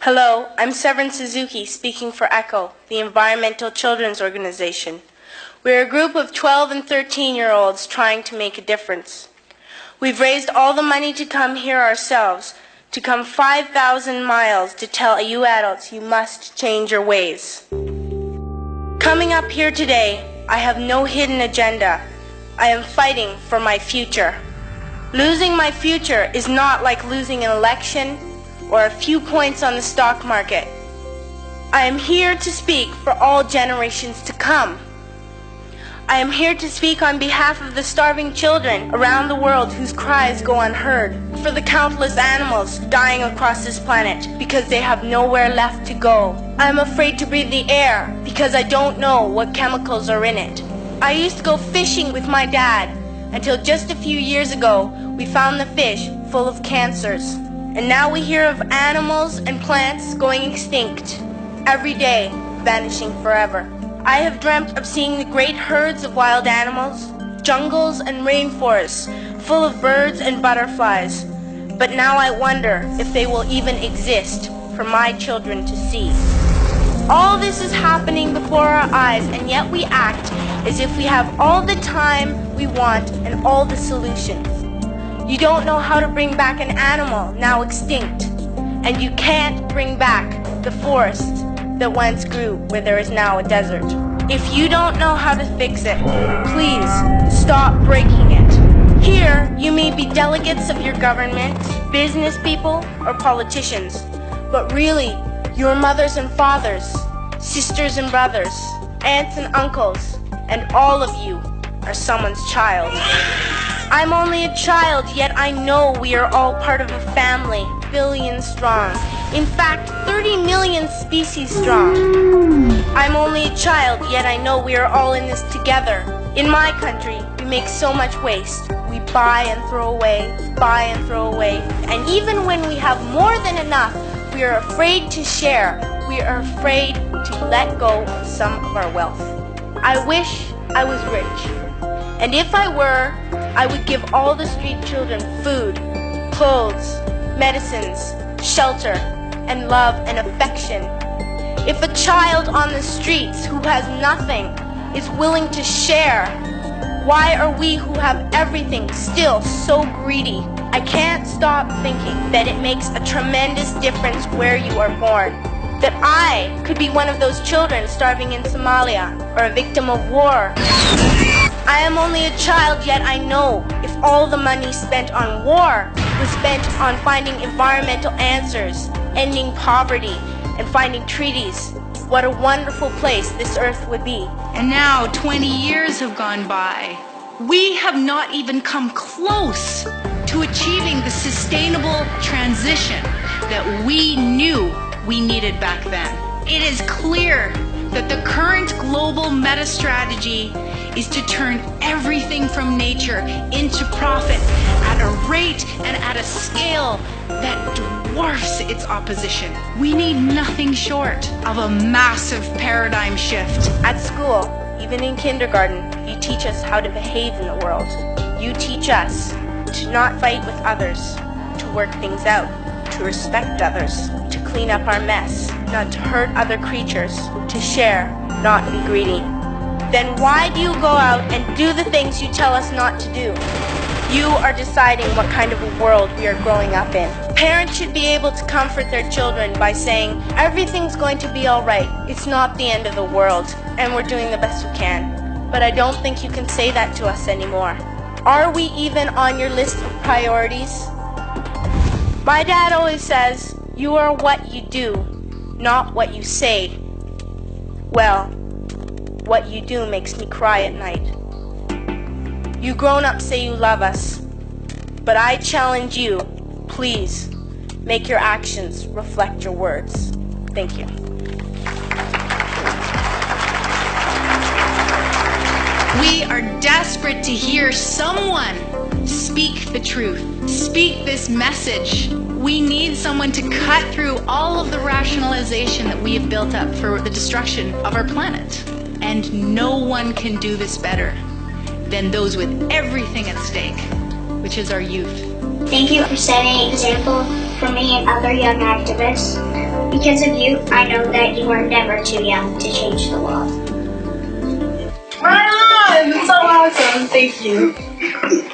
Hello, I'm Severin Suzuki speaking for ECHO, the Environmental Children's Organization. We're a group of 12 and 13-year-olds trying to make a difference. We've raised all the money to come here ourselves, to come 5,000 miles to tell you adults you must change your ways. Coming up here today, I have no hidden agenda. I am fighting for my future. Losing my future is not like losing an election or a few points on the stock market. I am here to speak for all generations to come. I am here to speak on behalf of the starving children around the world whose cries go unheard, for the countless animals dying across this planet because they have nowhere left to go. I am afraid to breathe the air because I don't know what chemicals are in it. I used to go fishing with my dad until just a few years ago we found the fish full of cancers. And now we hear of animals and plants going extinct, every day vanishing forever. I have dreamt of seeing the great herds of wild animals, jungles and rainforests full of birds and butterflies. But now I wonder if they will even exist for my children to see. All this is happening before our eyes, and yet we act as if we have all the time we want and all the solutions. You don't know how to bring back an animal now extinct, and you can't bring back the forest that once grew where there is now a desert. If you don't know how to fix it, please stop breaking it. Here, you may be delegates of your government, business people, or politicians, but really, your mothers and fathers, sisters and brothers, aunts and uncles, and all of you are someone's child. I'm only a child, yet I know we are all part of a family, billions strong. In fact, 30 million species strong. I'm only a child, yet I know we are all in this together. In my country, we make so much waste. We buy and throw away, buy and throw away. And even when we have more than enough, we are afraid to share. We are afraid to let go of some of our wealth. I wish I was rich. And if I were, I would give all the street children food, clothes, medicines, shelter, and love and affection. If a child on the streets who has nothing is willing to share, why are we who have everything still so greedy? I can't stop thinking that it makes a tremendous difference where you are born. That I could be one of those children starving in Somalia or a victim of war. I am only a child, yet I know if all the money spent on war was spent on finding environmental answers, ending poverty, and finding treaties, what a wonderful place this earth would be. And now 20 years have gone by. We have not even come close to achieving the sustainable transition that we knew we needed back then. It is clear that the current global meta strategy is to turn everything from nature into profit at a rate and at a scale that dwarfs its opposition. We need nothing short of a massive paradigm shift. At school, even in kindergarten, you teach us how to behave in the world. You teach us to not fight with others, to work things out, to respect others, to clean up our mess, not to hurt other creatures, to share, not be greedy. Then why do you go out and do the things you tell us not to do? You are deciding what kind of a world we are growing up in. Parents should be able to comfort their children by saying, everything's going to be all right. It's not the end of the world, and we're doing the best we can. But I don't think you can say that to us anymore. Are we even on your list of priorities? My dad always says, you are what you do, not what you say. Well, what you do makes me cry at night. You grown-ups say you love us, but I challenge you, please, make your actions reflect your words. Thank you. We are desperate to hear someone speak the truth, speak this message. We need someone to cut through all of the rationalization that we have built up for the destruction of our planet. And no one can do this better than those with everything at stake, which is our youth. Thank you for setting an example for me and other young activists. Because of you, I know that you are never too young to change the world. Right on! That's so awesome. Thank you.